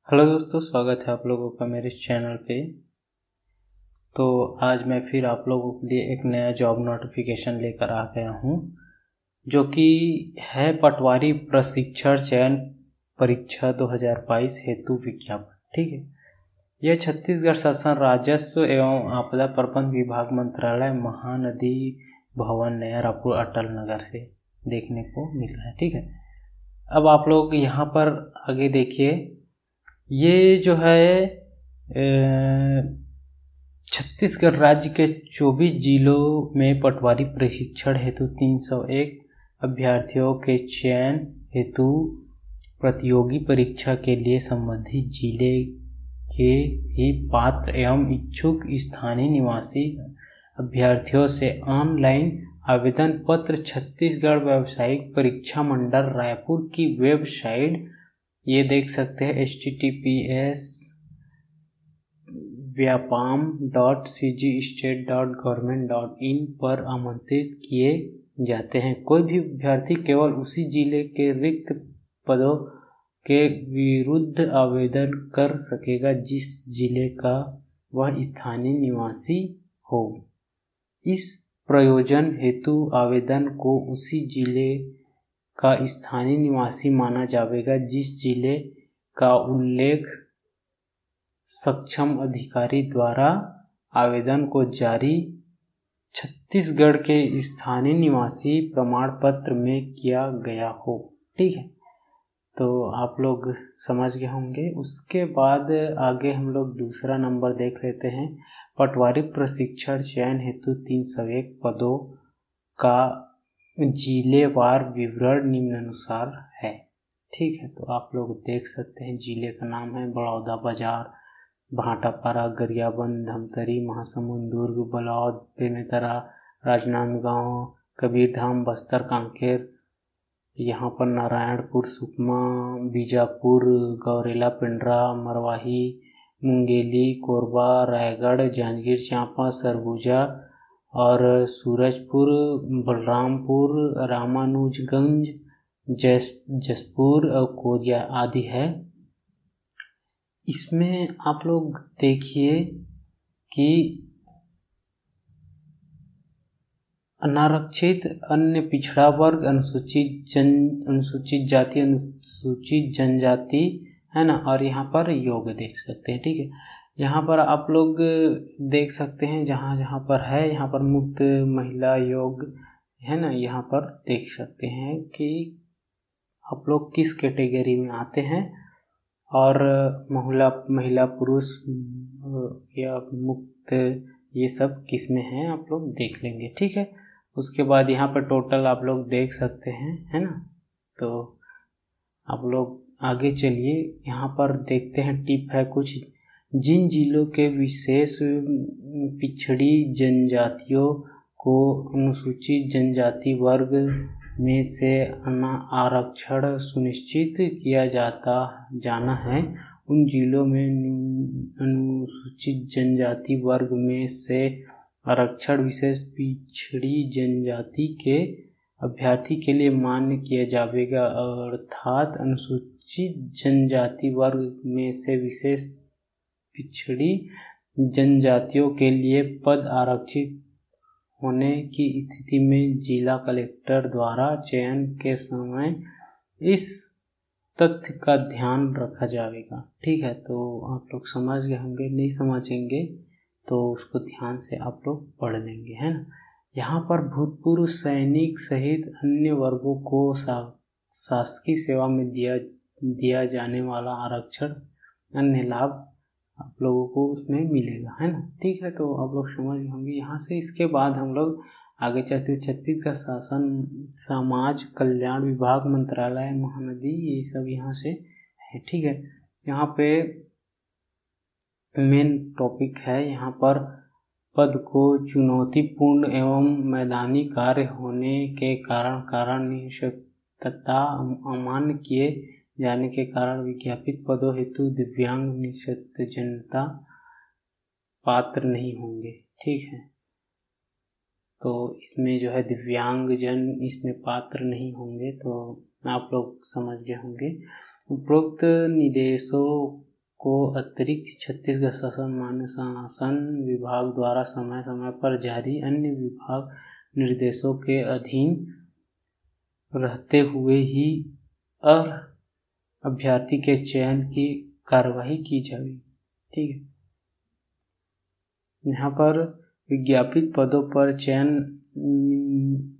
Hello दोस्तों, स्वागत है आप लोगों का मेरे चैनल पे। तो आज मैं फिर आप लोगों के लिए एक नया जॉब नोटिफिकेशन लेकर आ गया हूँ, जो कि है पटवारी प्रशिक्षण चयन परीक्षा 2022 हेतु विज्ञापन। ठीक है, यह छत्तीसगढ़ शासन राजस्व एवं आपदा प्रबंधन विभाग मंत्रालय महानदी भवन नया रायपुर अटल नगर से देखने को मिला है। ठीक है, अब आप लोग यहाँ पर आगे देखिए। ये जो है छत्तीसगढ़ राज्य के 24 जिलों में पटवारी प्रशिक्षण हेतु 301 अभ्यर्थियों के चयन हेतु प्रतियोगी परीक्षा के लिए संबंधित जिले के ही पात्र एवं इच्छुक स्थानीय निवासी अभ्यर्थियों से ऑनलाइन आवेदन पत्र छत्तीसगढ़ व्यावसायिक परीक्षा मंडल रायपुर की वेबसाइट ये देख सकते हैं https://vyapam.cgstate.government.in पर आमंत्रित किए जाते हैं। कोई भी अभ्यर्थी केवल उसी जिले के रिक्त पदों के विरुद्ध आवेदन कर सकेगा जिस जिले का वह स्थानीय निवासी हो। इस प्रयोजन हेतु आवेदन को उसी जिले का स्थानीय निवासी माना जाएगा जिस जिले का उल्लेख सक्षम अधिकारी द्वारा आवेदन को जारी छत्तीसगढ़ के स्थानीय निवासी प्रमाण पत्र में किया गया हो। ठीक है, तो आप लोग समझ गए होंगे। उसके बाद आगे हम लोग दूसरा नंबर देख लेते हैं। पटवारी प्रशिक्षण चयन हेतु 301 पदों का जिलेवार विवरण निम्नानुसार है। ठीक है, तो आप लोग देख सकते हैं। जिले का नाम है बलौदाबाजार, भाटापारा, गरियाबंद, धमतरी, महासमुंद, दुर्ग, बलौद, बेमेतरा, राजनांदगांव, कबीरधाम, बस्तर, कांकेर, यहाँ पर नारायणपुर, सुकमा, बीजापुर, गौरेला, पिंडरा, मरवाही, मुंगेली, कोरबा, रायगढ़, जांजगीर चांपा, सरगुजा और सूरजपुर, बलरामपुर, रामानुजगंज, जसपुर और कोरिया आदि है। इसमें आप लोग देखिए कि अनारक्षित, अन्य पिछड़ा वर्ग, अनुसूचित जाति, अनुसूचित जनजाति है ना, और यहाँ पर योग देख सकते हैं। ठीक है, यहाँ पर आप लोग देख सकते हैं जहाँ जहाँ पर है, यहाँ पर मुक्त महिला योग है ना, यहाँ पर देख सकते हैं कि आप लोग किस कैटेगरी में आते हैं और महिला पुरुष या मुक्त ये सब किस में है आप लोग देख लेंगे। ठीक है, उसके बाद यहाँ पर टोटल आप लोग देख सकते हैं, है ना। तो आप लोग आगे चलिए, यहाँ पर देखते हैं टिप है कुछ। जिन जिलों के विशेष पिछड़ी जनजातियों को अनुसूचित जनजाति वर्ग में से आरक्षण सुनिश्चित किया जाना है, उन जिलों में अनुसूचित जनजाति वर्ग में से आरक्षण विशेष पिछड़ी जनजाति के अभ्यर्थी के लिए मान्य किया जाएगा। अर्थात अनुसूचित जनजाति वर्ग में से विशेष पिछड़ी जनजातियों के लिए पद आरक्षित होने की स्थिति में जिला कलेक्टर द्वारा चयन के समय इस तथ्य का ध्यान रखा जाएगा। ठीक है, तो आप लोग समझ गए होंगे, नहीं समझेंगे तो उसको ध्यान से आप लोग पढ़ लेंगे, है ना। यहाँ पर भूतपूर्व सैनिक सहित अन्य वर्गों को शासकीय सेवा में दिया जाने वाला आरक्षण अन्य लाभ आप लोगों को उसमें मिलेगा, है ना। ठीक है, तो आप लोग समझ होंगे यहाँ से। इसके बाद हम लोग आगे चलते छत्तीसगढ़ शासन समाज कल्याण विभाग मंत्रालय महानदी, ये सब यहाँ से है। ठीक है, यहाँ पे मेन टॉपिक है। यहाँ पर पद को चुनौतीपूर्ण एवं मैदानी कार्य होने के कारण निःशक्तता अमान्य किए जाने के कारण विज्ञापित पदों हेतु दिव्यांग निःशक्तजनता पात्र नहीं होंगे। ठीक है, तो इसमें जो है दिव्यांगजन इसमें पात्र नहीं होंगे, तो आप लोग समझ गए होंगे। उपरोक्त निर्देशों को अतिरिक्त छत्तीसगढ़ शासन मान्य शासन विभाग द्वारा समय समय पर जारी अन्य विभाग निर्देशों के अधीन रहते हुए ही अभ्यर्थी के चयन की कार्यवाही की जाएगी। ठीक है, यहाँ पर विज्ञापित पदों पर चयन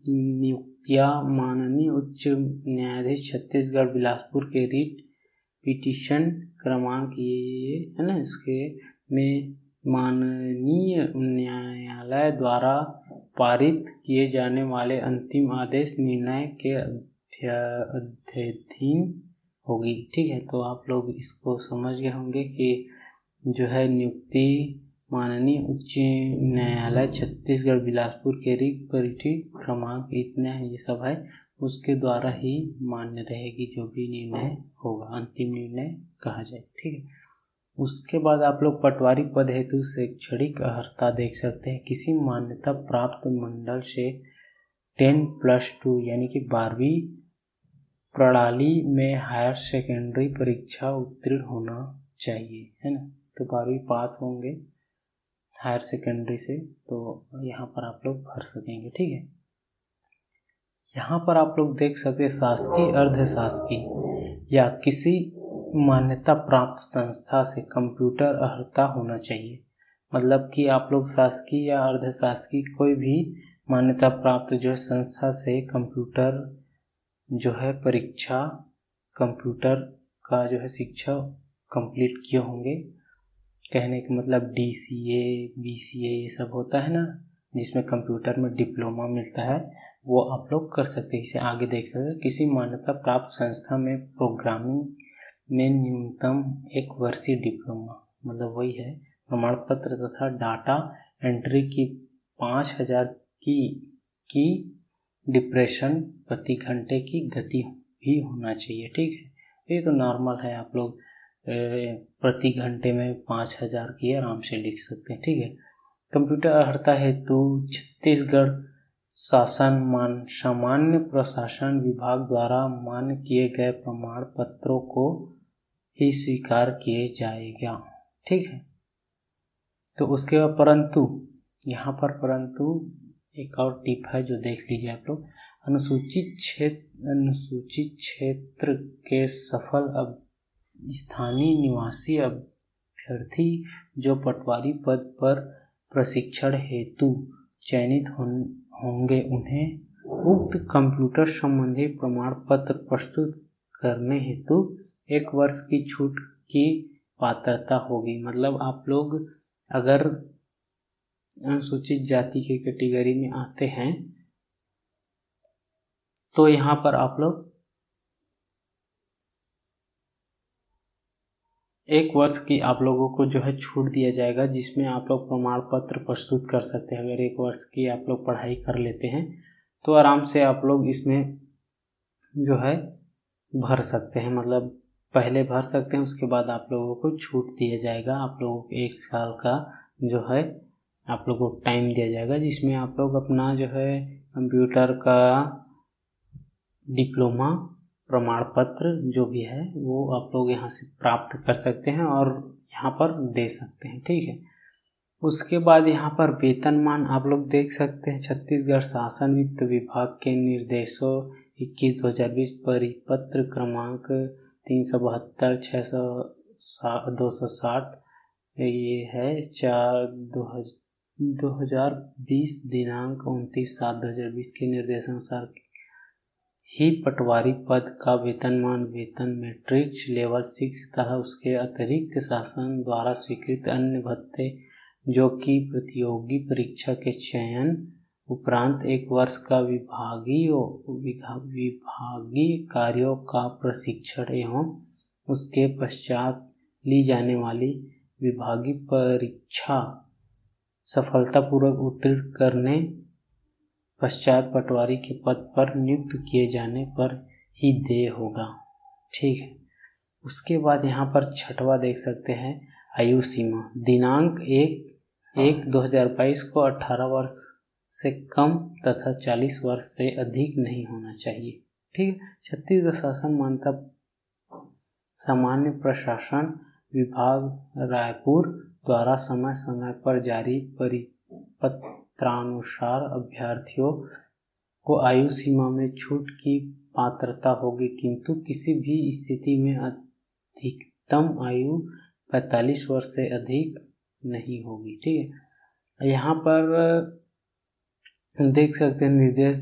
नियुक्तियां माननीय उच्च न्यायाधीश छत्तीसगढ़ बिलासपुर के रीट पिटीशन क्रमांक ये है ना, इसके में माननीय न्यायालय द्वारा पारित किए जाने वाले अंतिम आदेश निर्णय के अधीन होगी। ठीक है, तो आप लोग इसको समझ गए होंगे कि जो है नियुक्ति माननीय उच्च न्यायालय छत्तीसगढ़ बिलासपुर के रीट पिटीशन क्रमांक इतना ये सब है, उसके द्वारा ही मान्य रहेगी। जो भी निर्णय होगा अंतिम निर्णय कहा जाए। ठीक है, उसके बाद आप लोग पटवारी पद हेतु शैक्षणिक अर्हता देख सकते हैं। किसी मान्यता प्राप्त मंडल से 10+2 यानी कि 12वीं प्रणाली में हायर सेकेंडरी परीक्षा उत्तीर्ण होना चाहिए, है ना। तो 12वीं पास होंगे हायर सेकेंडरी से, तो यहाँ पर आप लोग भर सकेंगे। ठीक है, यहाँ पर आप लोग देख सकते हैं शासकीय अर्धशासकीय या किसी मान्यता प्राप्त संस्था से कंप्यूटर अर्हता होना चाहिए। मतलब कि आप लोग शासकीय या अर्धशासकीय कोई भी मान्यता प्राप्त जो है संस्था से कंप्यूटर जो है परीक्षा कंप्यूटर का जो है शिक्षा कंप्लीट किए होंगे। कहने का मतलब DCA BCA ये सब होता है ना, जिसमें कंप्यूटर में डिप्लोमा मिलता है, वो आप लोग कर सकते हैं। इसे आगे देख सकते हैं। किसी मान्यता प्राप्त संस्था में प्रोग्रामिंग में न्यूनतम 1 वर्षीय डिप्लोमा, मतलब वही है प्रमाण पत्र तथा डाटा एंट्री की 5000 की डिप्रेशन प्रति घंटे की गति भी होना चाहिए। ठीक है, ये तो नॉर्मल है, आप लोग प्रति घंटे में 5000 की आराम से लिख सकते हैं। ठीक है, कंप्यूटर अर्हता हेतु छत्तीसगढ़ शासन सामान्य प्रशासन विभाग द्वारा मान्य किए गए प्रमाण पत्रों को ही स्वीकार किए जाएगा। ठीक है, तो उसके बाद परंतु यहाँ पर एक और टिप है जो देख लीजिए आप लोग। अनुसूचित क्षेत्र के सफल स्थानीय निवासी अभ्यर्थी जो पटवारी पद पर प्रशिक्षण हेतु चयनित होंगे उन्हें उक्त कंप्यूटर संबंधी प्रमाण पत्र प्रस्तुत करने हेतु 1 वर्ष की छूट की पात्रता होगी। मतलब आप लोग अगर अनुसूचित जाति के कैटेगरी में आते हैं तो यहाँ पर आप लोग 1 वर्ष की आप लोगों को जो है छूट दिया जाएगा, जिसमें आप लोग प्रमाण पत्र प्रस्तुत कर सकते हैं। अगर 1 वर्ष की आप लोग पढ़ाई कर लेते हैं तो आराम से आप लोग इसमें जो है भर सकते हैं। मतलब पहले भर सकते हैं, उसके बाद आप लोगों को छूट दिया जाएगा। आप लोगों को 1 साल का जो है आप लोगों को टाइम दिया जाएगा, जिसमें आप लोग अपना जो है कंप्यूटर का डिप्लोमा प्रमाण पत्र जो भी है वो आप लोग यहाँ से प्राप्त कर सकते हैं और यहाँ पर दे सकते हैं। ठीक है, उसके बाद यहाँ पर वेतनमान आप लोग देख सकते हैं। छत्तीसगढ़ शासन वित्त विभाग के निर्देशों 21/2020 परिपत्र क्रमांक 372/260 ये है 4/2020 दिनांक 29/7/2020 के निर्देशानुसार ही पटवारी पद का वेतनमान वेतन मैट्रिक्स लेवल 6 तथा उसके अतिरिक्त शासन द्वारा स्वीकृत अन्य भत्ते जो कि प्रतियोगी परीक्षा के चयन उपरांत 1 वर्ष का विभागीय कार्यों का प्रशिक्षण एवं उसके पश्चात ली जाने वाली विभागीय परीक्षा सफलतापूर्वक उत्तीर्ण करने पश्चात पटवारी के पद पर नियुक्त किए जाने पर ही देय होगा। ठीक है, उसके बाद यहाँ पर 6वां देख सकते हैं आयु सीमा। दिनांक 1/1/2022 को 18 वर्ष से कम तथा 40 वर्ष से अधिक नहीं होना चाहिए। ठीक है, छत्तीसगढ़ शासन मान्यता सामान्य प्रशासन विभाग रायपुर द्वारा समय समय पर जारी परिपत्रानुसार अभ्यर्थियों को आयु सीमा में छूट की पात्रता होगी, किंतु किसी भी स्थिति में अधिकतम आयु 45 वर्ष से अधिक नहीं होगी। ठीक है, यहाँ पर देख सकते हैं निर्देश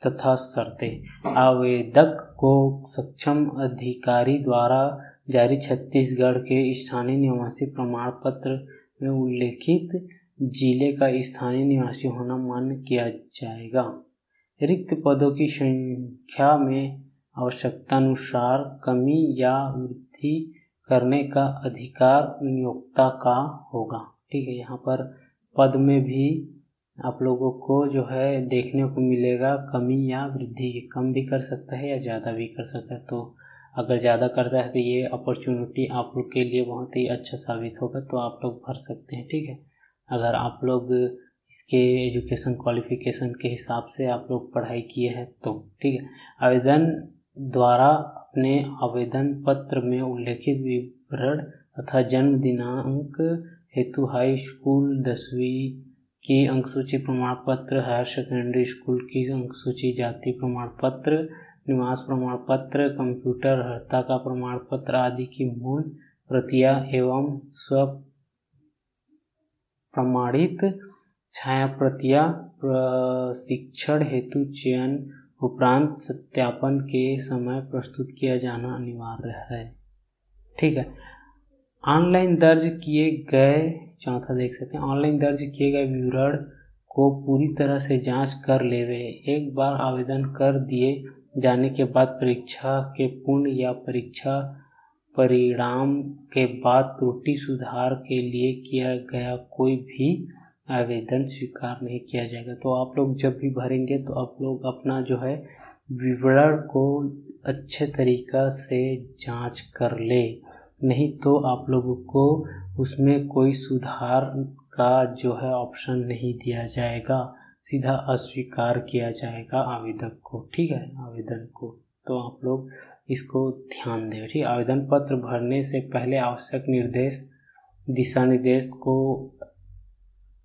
तथा शर्तें। आवेदक को सक्षम अधिकारी द्वारा जारी छत्तीसगढ़ के स्थानीय निवासी प्रमाण पत्र में उल्लेखित जिले का स्थानीय निवासी होना मान्य किया जाएगा। रिक्त पदों की संख्या में आवश्यकतानुसार कमी या वृद्धि करने का अधिकार नियोक्ता का होगा। ठीक है, यहाँ पर पद में भी आप लोगों को जो है देखने को मिलेगा कमी या वृद्धि। कम भी कर सकता है या ज़्यादा भी कर सकता है, तो अगर ज़्यादा करता है तो ये अपॉर्चुनिटी आप लोग के लिए बहुत ही अच्छा साबित होगा, तो आप लोग भर सकते हैं। ठीक है, अगर आप लोग इसके एजुकेशन क्वालिफिकेशन के हिसाब से आप लोग पढ़ाई किए हैं तो। ठीक है, आवेदन द्वारा अपने आवेदन पत्र में उल्लेखित विवरण तथा जन्म दिनांक हेतु हाई स्कूल 10वीं की अंकसूची प्रमाण पत्र, हायर सेकेंडरी स्कूल की अंकसूची, जाति प्रमाण पत्र, निवास प्रमाण पत्र, कंप्यूटर अर्हता का प्रमाण पत्र आदि की मूल प्रतियां एवं स्व प्रमाणित छाया प्रतियां प्रशिक्षण हेतु चयन उपरांत सत्यापन के समय प्रस्तुत किया जाना अनिवार्य है। ठीक है, ऑनलाइन दर्ज किए गए, चौथा देख सकते हैं, ऑनलाइन दर्ज किए गए विवरण को पूरी तरह से जांच कर लेवे। एक बार आवेदन कर दिए जाने के बाद परीक्षा के पूर्ण या परीक्षा परिणाम के बाद त्रुटि सुधार के लिए किया गया कोई भी आवेदन स्वीकार नहीं किया जाएगा। तो आप लोग जब भी भरेंगे तो आप लोग अपना जो है विवरण को अच्छे तरीक़ा से जांच कर ले, नहीं तो आप लोगों को उसमें कोई सुधार का जो है ऑप्शन नहीं दिया जाएगा, सीधा अस्वीकार किया जाएगा आवेदक को। ठीक है, आवेदन को, तो आप लोग इसको ध्यान दें। ठीक, आवेदन पत्र भरने से पहले आवश्यक दिशा निर्देश को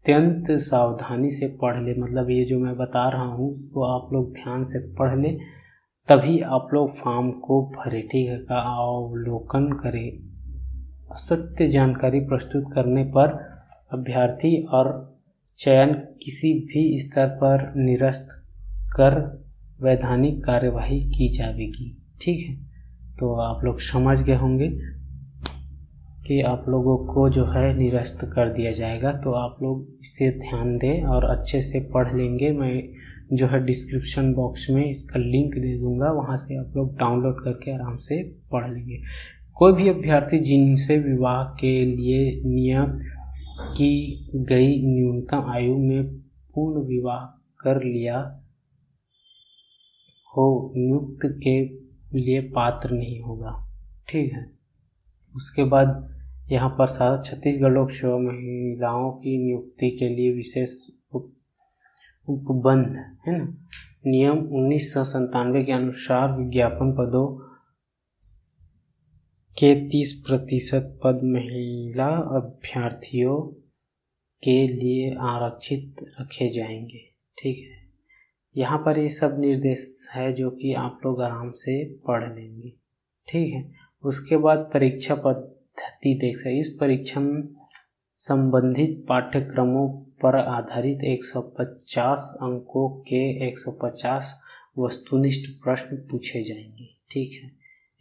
अत्यंत सावधानी से पढ़ ले। मतलब ये जो मैं बता रहा हूँ वो आप लोग ध्यान से पढ़ ले, तभी आप लोग फॉर्म को भरे। ठीक है, का अवलोकन करें। असत्य जानकारी प्रस्तुत करने पर अभ्यर्थी और चयन किसी भी स्तर पर निरस्त कर वैधानिक कार्यवाही की जाएगी। ठीक है, तो आप लोग समझ गए होंगे कि आप लोगों को जो है निरस्त कर दिया जाएगा, तो आप लोग इसे ध्यान दें और अच्छे से पढ़ लेंगे। मैं जो है डिस्क्रिप्शन बॉक्स में इसका लिंक दे दूंगा, वहाँ से आप लोग डाउनलोड करके आराम से पढ़ लेंगे। कोई भी अभ्यर्थी जिनसे विवाह के लिए नियत की गई न्यूनतम आयु में पूर्ण विवाह कर लिया हो, नियुक्त के लिए पात्र नहीं होगा। ठीक है, उसके बाद यहाँ पर छत्तीसगढ़ लोक सेवा महिलाओं की नियुक्ति के लिए विशेष उपबंध है ना, नियम 1997 के अनुसार विज्ञापन पदों के 30% पद महिला अभ्यर्थियों के लिए आरक्षित रखे जाएंगे। ठीक है, यहाँ पर ये सब निर्देश है जो कि आप लोग आराम से पढ़ लेंगे। ठीक है, उसके बाद परीक्षा पद्धति देख सकते। इस परीक्षा में संबंधित पाठ्यक्रमों पर आधारित 150 अंकों के 150 वस्तुनिष्ठ प्रश्न पूछे जाएंगे। ठीक है,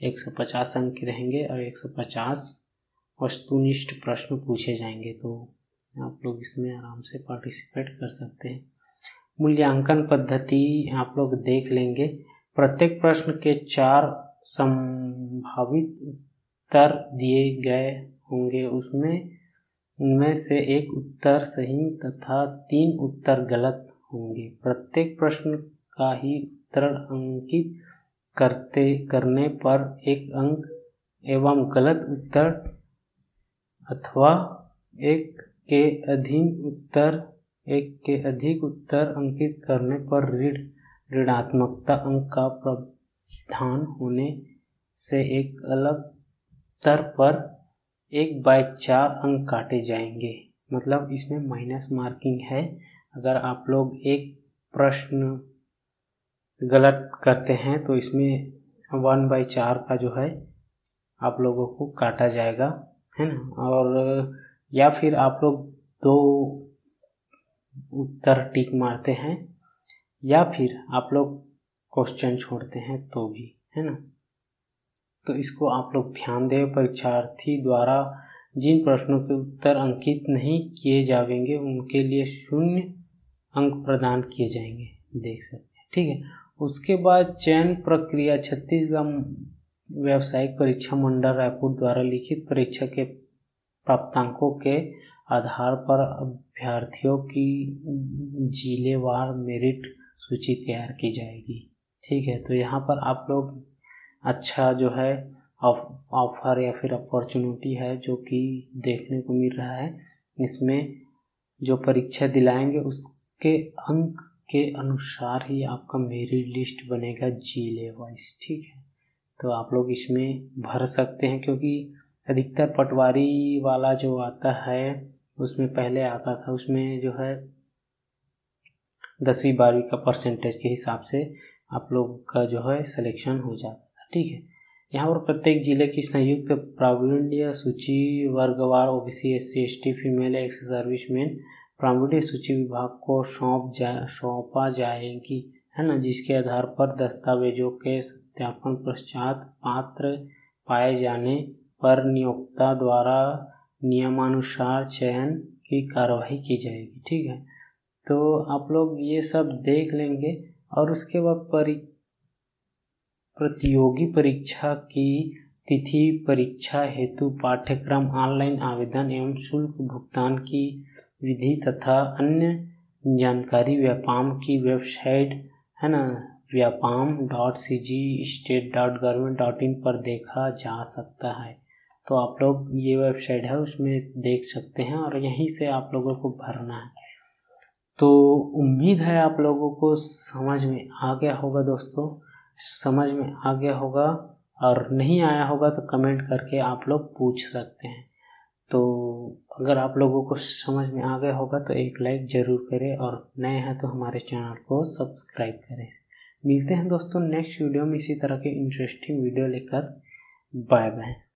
150 अंक रहेंगे और 150 वस्तुनिष्ठ प्रश्न पूछे जाएंगे, तो आप लोग इसमें आराम से पार्टिसिपेट कर सकते हैं। मूल्यांकन पद्धति आप लोग देख लेंगे। प्रत्येक प्रश्न के 4 संभावित उत्तर दिए गए होंगे, उनमें से एक उत्तर सही तथा 3 उत्तर गलत होंगे। प्रत्येक प्रश्न का ही उत्तर अंकित करने पर 1 अंक एवं गलत उत्तर अथवा एक के अधिक उत्तर अंकित करने पर ऋणात्मकता अंक का प्रावधान होने से एक अलग उत्तर पर 1/4 अंक काटे जाएंगे। मतलब इसमें माइनस मार्किंग है। अगर आप लोग एक प्रश्न गलत करते हैं तो इसमें 1/4 का जो है आप लोगों को काटा जाएगा, है ना। और या फिर आप लोग 2 उत्तर टिक मारते हैं या फिर आप लोग क्वेश्चन छोड़ते हैं तो भी, है ना। तो इसको आप लोग ध्यान दें। परीक्षार्थी द्वारा जिन प्रश्नों के उत्तर अंकित नहीं किए जाएंगे उनके लिए 0 अंक प्रदान किए जाएंगे, देख सकते हैं, ठीक है। उसके बाद चयन प्रक्रिया छत्तीसगढ़ व्यावसायिक परीक्षा मंडल रायपुर द्वारा लिखित परीक्षा के प्राप्तांकों के आधार पर अभ्यर्थियों की जिलेवार मेरिट सूची तैयार की जाएगी, ठीक है। तो यहाँ पर आप लोग अच्छा जो है ऑफर या फिर अपॉर्चुनिटी है जो कि देखने को मिल रहा है। इसमें जो परीक्षा दिलाएंगे उसके अंक के अनुसार ही आपका मेरिट लिस्ट बनेगा जिले वाइज, ठीक है। तो आप लोग इसमें भर सकते हैं, क्योंकि अधिकतर पटवारी वाला जो आता है उसमें पहले आता था, उसमें जो है 10वीं 12वीं का परसेंटेज के हिसाब से आप लोग का जो है सिलेक्शन हो जाता था, ठीक है। यहाँ पर प्रत्येक जिले की संयुक्त प्रावीण्य सूची वर्गवार OBC SC ST female ex serviceman प्रावीण्य सूची विभाग को सौंपा जाएगी, है ना, जिसके आधार पर दस्तावेजों के सत्यापन पश्चात पात्र पाए जाने पर नियोक्ता द्वारा नियमानुसार चयन की कार्रवाई की जाएगी, ठीक है। तो आप लोग ये सब देख लेंगे। और उसके बाद प्रतियोगी परीक्षा की तिथि, परीक्षा हेतु पाठ्यक्रम, ऑनलाइन आवेदन एवं शुल्क भुगतान की विधि तथा अन्य जानकारी व्यापाम की वेबसाइट, है ना, vyapam.cgstate.government.in पर देखा जा सकता है। तो आप लोग ये वेबसाइट है उसमें देख सकते हैं और यहीं से आप लोगों को भरना है। तो उम्मीद है आप लोगों को समझ में आ गया होगा दोस्तों, समझ में आ गया होगा। और नहीं आया होगा तो कमेंट करके आप लोग पूछ सकते हैं। तो अगर आप लोगों को समझ में आ गया होगा तो एक लाइक ज़रूर करें और नए हैं तो हमारे चैनल को सब्सक्राइब करें। मिलते हैं दोस्तों नेक्स्ट वीडियो में इसी तरह के इंटरेस्टिंग वीडियो लेकर। Bye bye.